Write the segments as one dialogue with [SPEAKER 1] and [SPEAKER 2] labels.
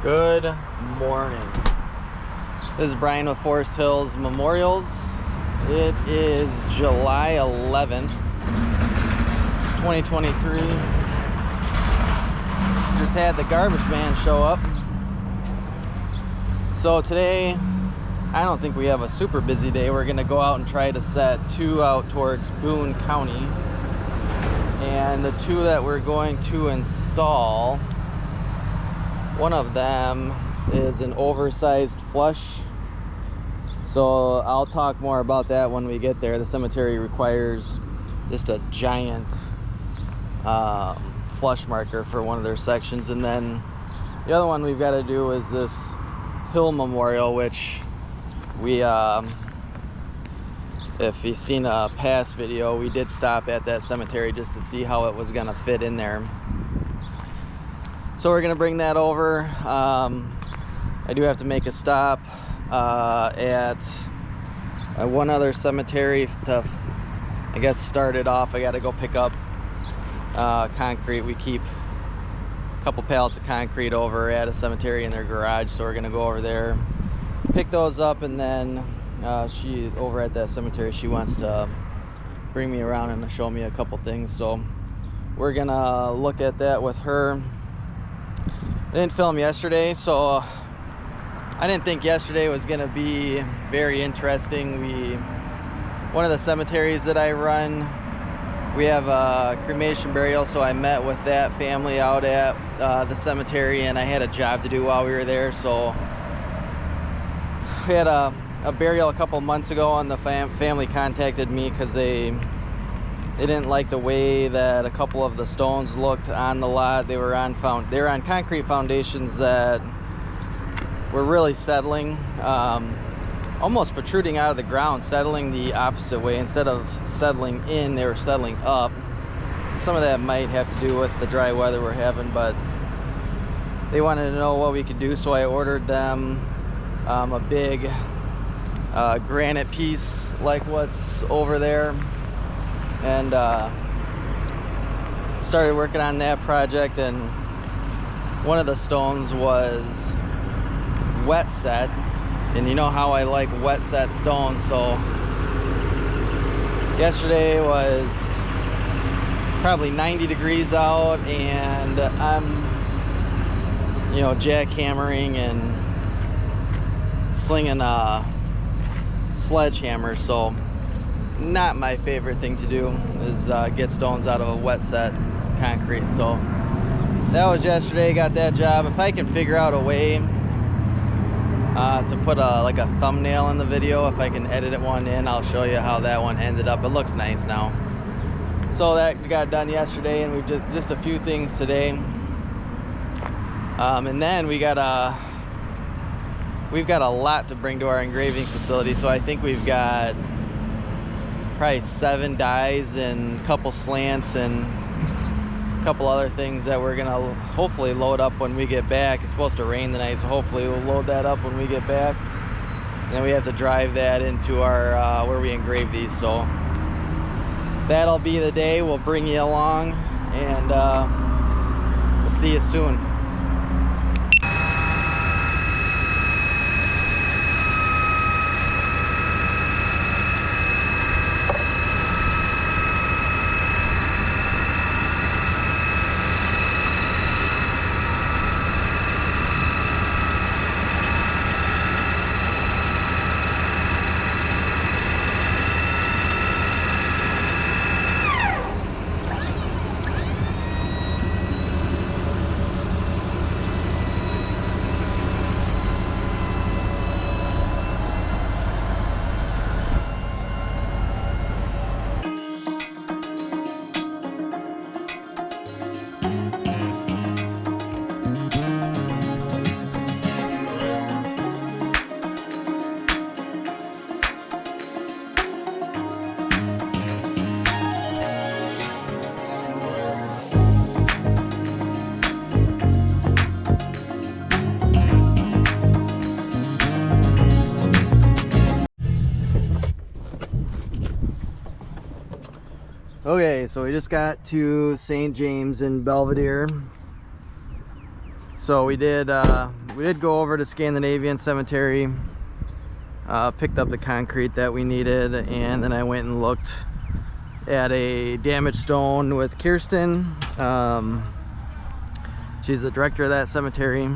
[SPEAKER 1] Good morning. This is Brian with Forest Hills Memorials. It is July 11th, 2023. Just had the garbage man show up. So today, I don't think we have a super busy day. We're gonna go out and try to set two out towards Boone County. And the two that we're going to install, one of them is an oversized flush. So I'll talk more about that when we get there. The cemetery requires just a giant flush marker for one of their sections. And then the other one we've got to do is this hill memorial, which we, if you've seen a past video, we did stop at that cemetery just to see how it was gonna fit in there. So we're gonna bring that over. I do have to make a stop at one other cemetery to, I guess, start it off. I gotta go pick up concrete. We keep a couple pallets of concrete over at a cemetery in their garage, so we're gonna go over there, pick those up, and then she, over at that cemetery, she wants to bring me around and show me a couple things. So we're gonna look at that with her. I didn't film yesterday, so I didn't think yesterday was gonna be very interesting. One of the cemeteries that I run, we have a cremation burial, so I met with that family out at the cemetery, and I had a job to do while we were there. So we had a burial a couple months ago, and the family contacted me because they didn't like the way that a couple of the stones looked on the lot. They were on concrete foundations that were really settling, almost protruding out of the ground, settling the opposite way. Instead of settling in, they were settling up. Some of that might have to do with the dry weather we're having, but they wanted to know what we could do, so I ordered them a big granite piece like what's over there, and started working on that project. And one of the stones was wet set, and you know how I like wet set stones. So yesterday was probably 90 degrees out, and I'm, jackhammering and slinging a sledgehammer. So not my favorite thing to do is get stones out of a wet set concrete. So that was yesterday. Got that job. If I can figure out a way to put like a thumbnail in the video, if I can edit one in, I'll show you how that one ended up. It looks nice now. So that got done yesterday, and we've just a few things today. And then we've got a lot to bring to our engraving facility. So I think we've got probably 7 dies and a couple slants and a couple other things that we're gonna hopefully load up when we get back. It's supposed to rain tonight, so hopefully we'll load that up when we get back. And then we have to drive that into our where we engrave these. So that'll be the day. We'll bring you along, and we'll see you soon. Okay, so we just got to St. James in Belvedere. So we did go over to Scandinavian Cemetery, picked up the concrete that we needed, and then I went and looked at a damaged stone with Kirsten. She's the director of that cemetery.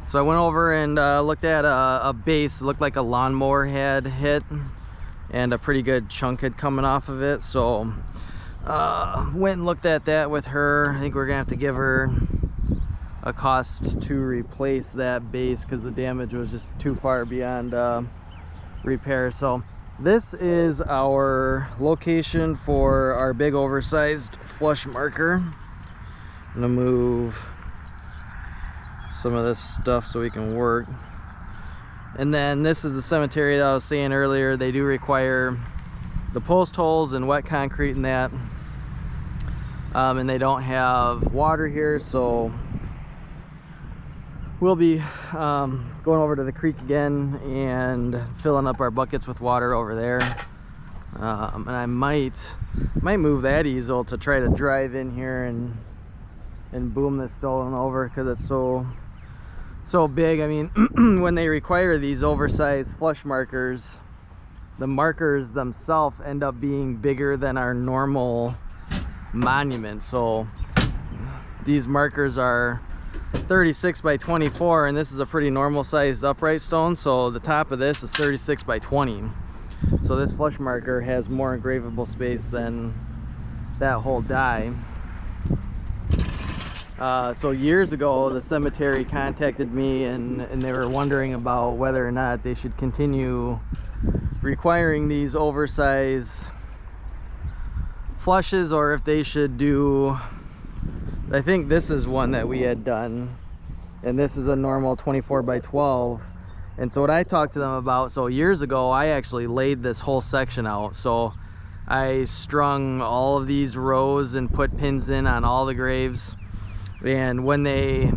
[SPEAKER 1] So I went over and looked at a base. It looked like a lawnmower had hit, and a pretty good chunk had coming off of it. So went and looked at that with her. I think we're gonna have to give her a cost to replace that base because the damage was just too far beyond repair. So this is our location for our big oversized flush marker. I'm gonna move some of this stuff so we can work. And then this is the cemetery that I was saying earlier. They do require the post holes and wet concrete and that, and they don't have water here, so we'll be going over to the creek again and filling up our buckets with water over there. And I might move that easel to try to drive in here and boom this stone over because it's so big. I mean, when they require these oversized flush markers, the markers themselves end up being bigger than our normal monument. So these markers are 36 by 24, and this is a pretty normal sized upright stone, so the top of this is 36 by 20. So this flush marker has more engravable space than that whole die. So years ago the cemetery contacted me and they were wondering about whether or not they should continue requiring these oversized flushes, or if they should do, I think this is one that we had done, and this is a normal 24 by 12. And so what I talked to them about, so years ago I actually laid this whole section out. So I strung all of these rows and put pins in on all the graves. And when the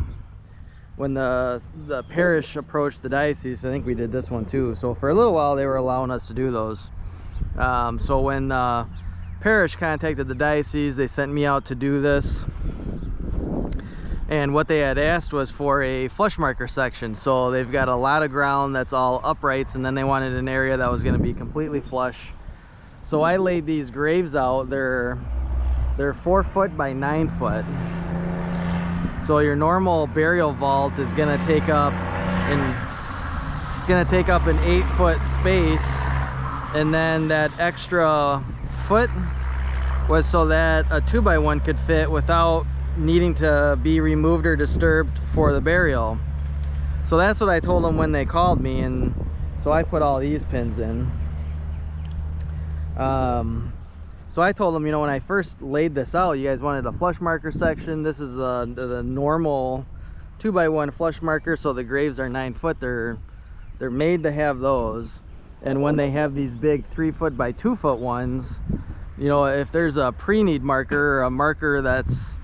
[SPEAKER 1] parish approached the diocese, I think we did this one too, so for a little while they were allowing us to do those. So when the parish contacted the diocese, they sent me out to do this, and what they had asked was for a flush marker section. So they've got a lot of ground that's all uprights, and then they wanted an area that was going to be completely flush. So I laid these graves out. They're 4 foot by 9 foot. So your normal burial vault is going to take up an 8 foot space, and then that extra foot was so that a 2x1 could fit without needing to be removed or disturbed for the burial. So that's what I told them when they called me, and so I put all these pins in. So I told them, you know, when I first laid this out, you guys wanted a flush marker section. This is the normal 2x1 flush marker, so the graves are 9 foot. They're made to have those. And when they have these big 3 foot by 2 foot ones, you know, if there's a pre-need marker, or a marker that's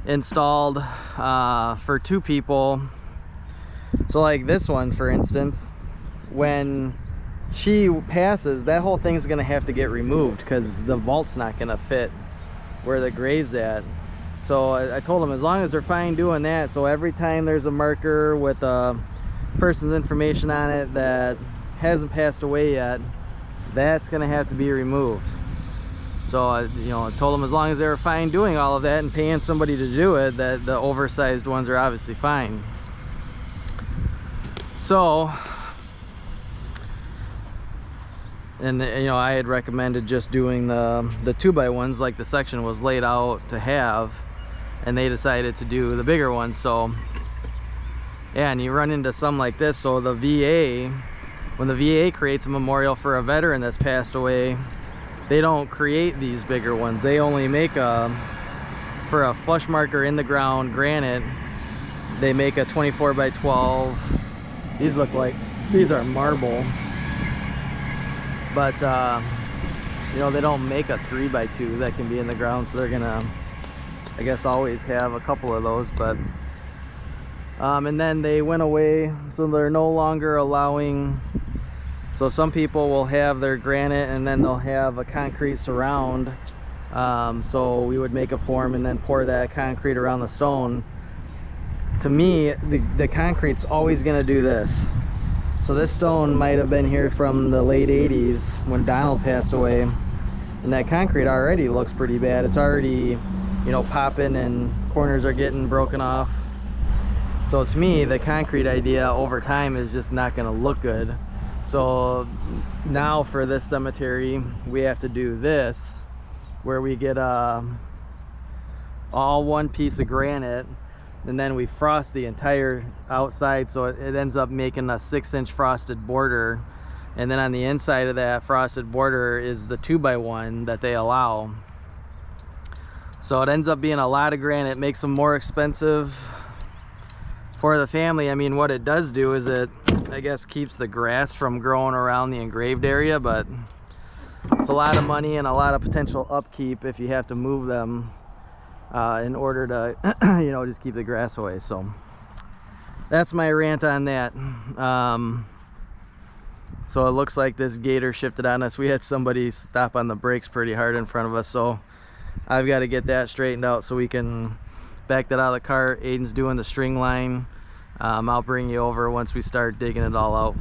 [SPEAKER 1] installed for 2 people, so like this one for instance, when she passes, that whole thing's gonna have to get removed because the vault's not gonna fit where the grave's at. So I told them as long as they're fine doing that, so every time there's a marker with a person's information on it that hasn't passed away yet, that's gonna have to be removed. So you know, I told them as long as they were fine doing all of that and paying somebody to do it, that the oversized ones are obviously fine. So, and you know, I had recommended just doing the 2x1s like the section was laid out to have, and they decided to do the bigger ones. So yeah, and you run into some like this. So the VA, when the VA creates a memorial for a veteran that's passed away, they don't create these bigger ones. They only make for a flush marker in the ground granite, they make a 24 by 12. These look like, these are marble. But you know, they don't make a 3x2 that can be in the ground, so they're gonna, I guess, always have a couple of those. But and then they went away, so they're no longer allowing, so some people will have their granite and then they'll have a concrete surround. So we would make a form and then pour that concrete around the stone. to me, the concrete's always going to do this. So this stone might have been here from the late 80s when Donald passed away, and that concrete already looks pretty bad. It's already, you know, popping and corners are getting broken off. So to me, the concrete idea over time is just not going to look good. So now for this cemetery, we have to do this, where we get all one piece of granite, and then we frost the entire outside, so it ends up making a 6-inch frosted border. And then on the inside of that frosted border is the 2x1 that they allow. So it ends up being a lot of granite, makes them more expensive for the family. I mean, what it does do is it, I guess, keeps the grass from growing around the engraved area, but it's a lot of money and a lot of potential upkeep if you have to move them in order to, you know, just keep the grass away. So that's my rant on that. So it looks like this gator shifted on us. We had somebody stop on the brakes pretty hard in front of us, so I've got to get that straightened out so we can back that out of the car. Aiden's doing the string line. I'll bring you over once we start digging it all out.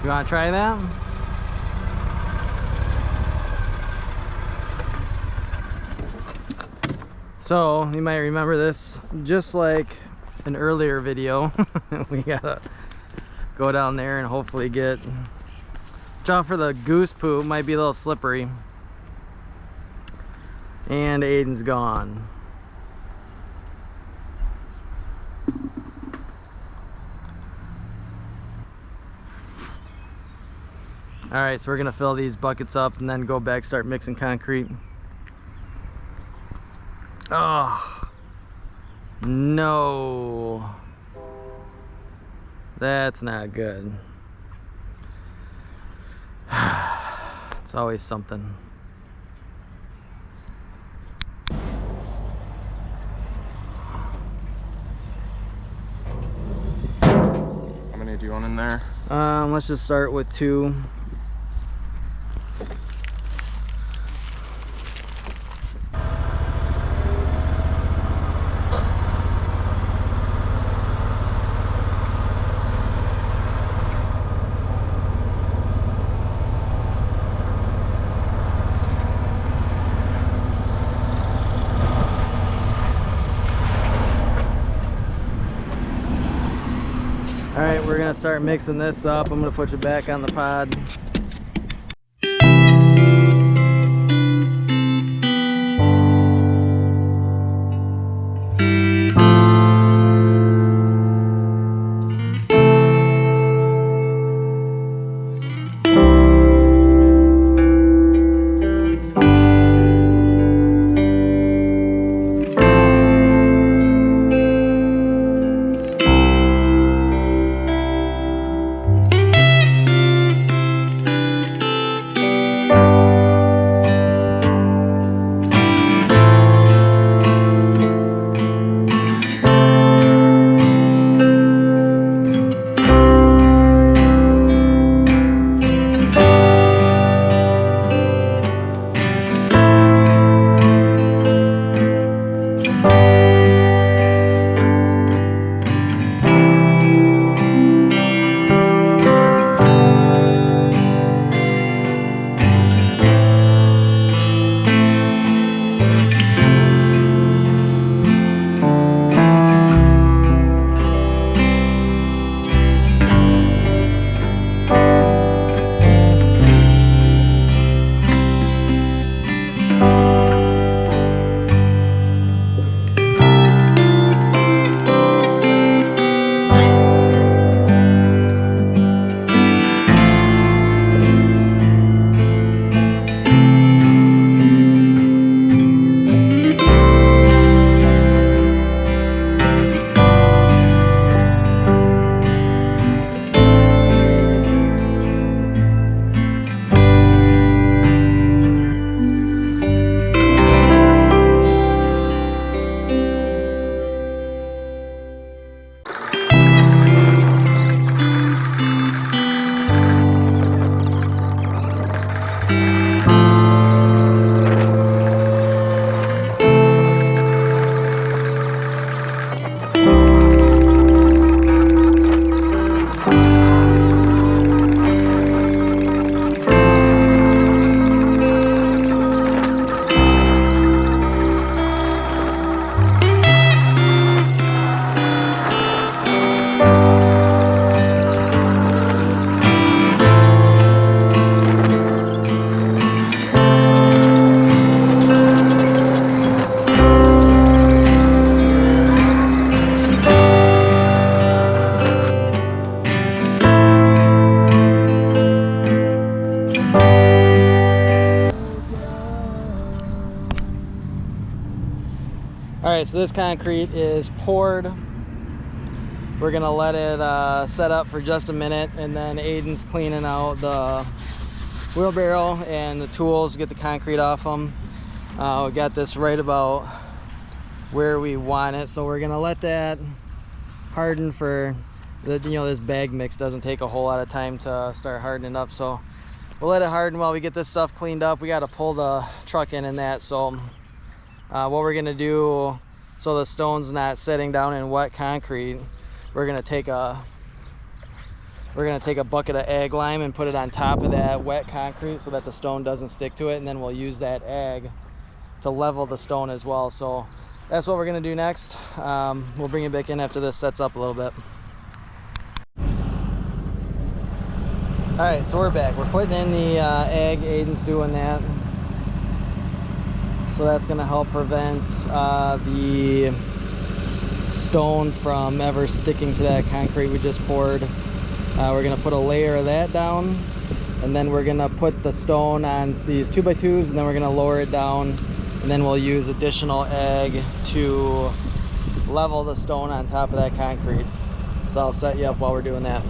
[SPEAKER 1] You want to try that? So you might remember this, just like an earlier video. We gotta go down there and hopefully watch out for the goose poop, might be a little slippery. And Aiden's gone. All right, so we're gonna fill these buckets up and then go back, start mixing concrete. Oh, no. That's not good. It's always something.
[SPEAKER 2] How many do you want in there?
[SPEAKER 1] Let's just start with 2. we're gonna start mixing this up. I'm gonna put you back on the pod. All right, so this concrete is poured. We're gonna let it set up for just a minute, and then Aiden's cleaning out the wheelbarrow and the tools to get the concrete off them. We got this right about where we want it, so we're gonna let that harden for the, this bag mix doesn't take a whole lot of time to start hardening up, so we'll let it harden while we get this stuff cleaned up. We got to pull the truck in that, so what we're gonna do, so the stone's not sitting down in wet concrete, we're gonna take a bucket of ag lime and put it on top of that wet concrete so that the stone doesn't stick to it, and then we'll use that ag to level the stone as well. So that's what we're gonna do next. We'll bring it back in after this sets up a little bit. All right, so we're back. We're putting in the ag. Aiden's doing that. So that's going to help prevent the stone from ever sticking to that concrete we just poured. We're going to put a layer of that down, and then we're going to put the stone on these 2x2s, and then we're going to lower it down, and then we'll use additional ag to level the stone on top of that concrete. So I'll set you up while we're doing that.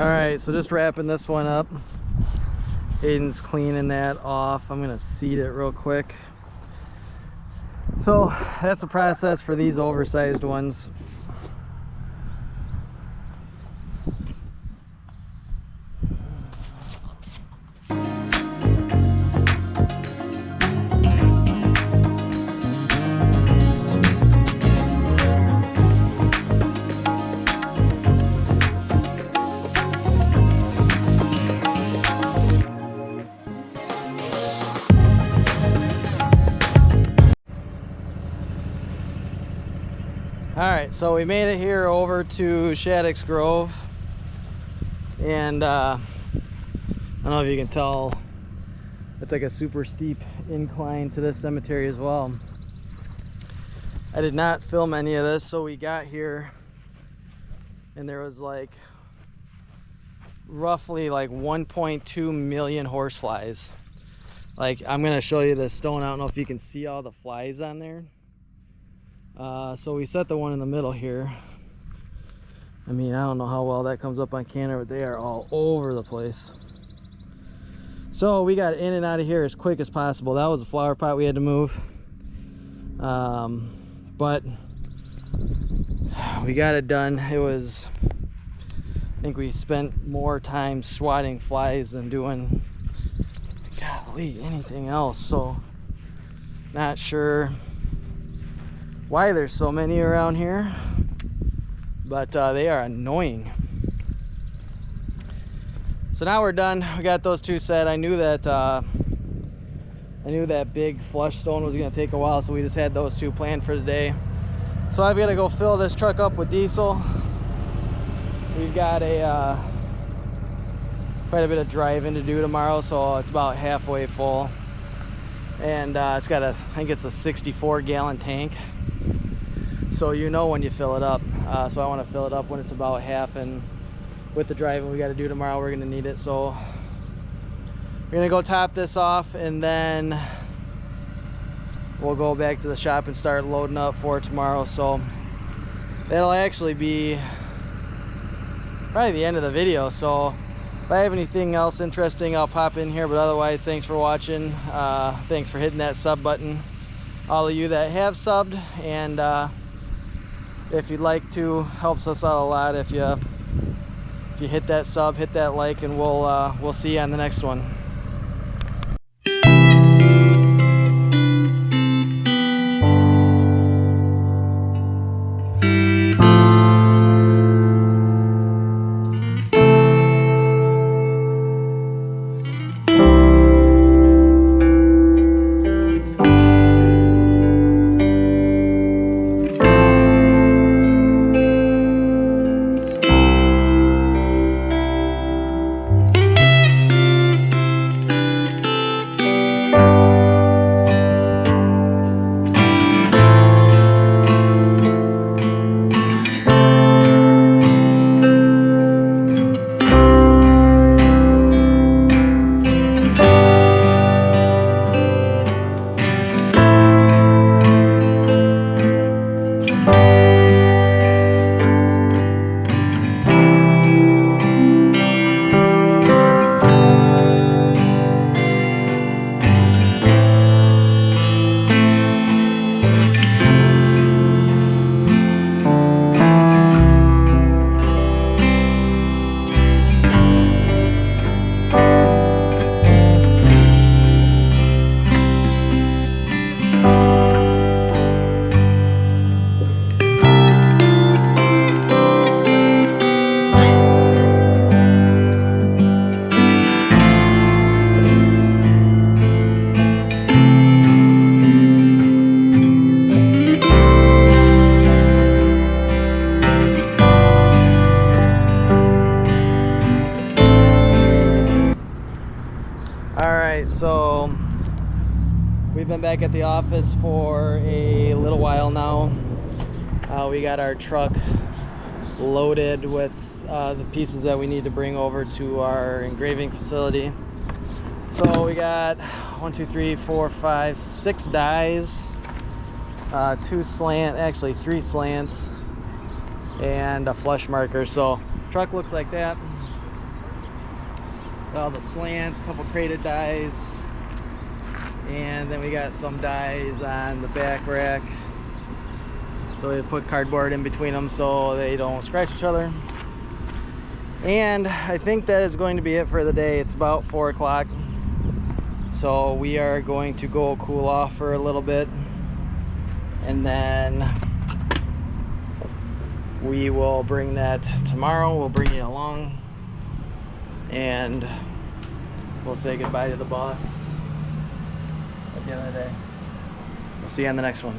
[SPEAKER 1] All right, so just wrapping this one up. Aiden's cleaning that off. I'm gonna seed it real quick. So that's the process for these oversized ones. Alright, so we made it here over to Shattuck's Grove, and I don't know if you can tell, it's like a super steep incline to this cemetery as well. I did not film any of this, so we got here and there was like roughly like 1.2 million horseflies. Like, I'm gonna show you this stone. I don't know if you can see all the flies on there. So we set the one in the middle here. I mean, I don't know how well that comes up on camera, but they are all over the place. So we got in and out of here as quick as possible. That was a flower pot we had to move. But we got it done. It was, I think we spent more time swatting flies than doing, golly, anything else. So not sure why there's so many around here, but they are annoying. So now we're done. We got those two set. I knew that big flush stone was gonna take a while, so we just had those two planned for today. So I've got to go fill this truck up with diesel. We've got quite a bit of driving to do tomorrow, so it's about halfway full. And it's got I think it's a 64-gallon tank. So you know when you fill it up. So I want to fill it up when it's about half, and with the driving we got to do tomorrow, we're going to need it. So we're going to go top this off, and then we'll go back to the shop and start loading up for tomorrow. So that'll actually be probably the end of the video. So if I have anything else interesting, I'll pop in here, but otherwise, thanks for watching. Thanks for hitting that sub button, all of you that have subbed, and if you'd like to, helps us out a lot if you hit that sub, hit that like, and we'll see you on the next one. So we've been back at the office for a little while now. We got our truck loaded with the pieces that we need to bring over to our engraving facility. So we got 1, 2, 3, 4, 5, 6 dies, 3 slants, and a flush marker. So truck looks like that. Got all the slants, a couple crated dies, and then we got some dies on the back rack. So we put cardboard in between them so they don't scratch each other. And I think that is going to be it for the day. It's about 4 o'clock. So we are going to go cool off for a little bit, and then we will bring that tomorrow. We'll bring it along and we'll say goodbye to the boss at the end of the day. We'll see you on the next one.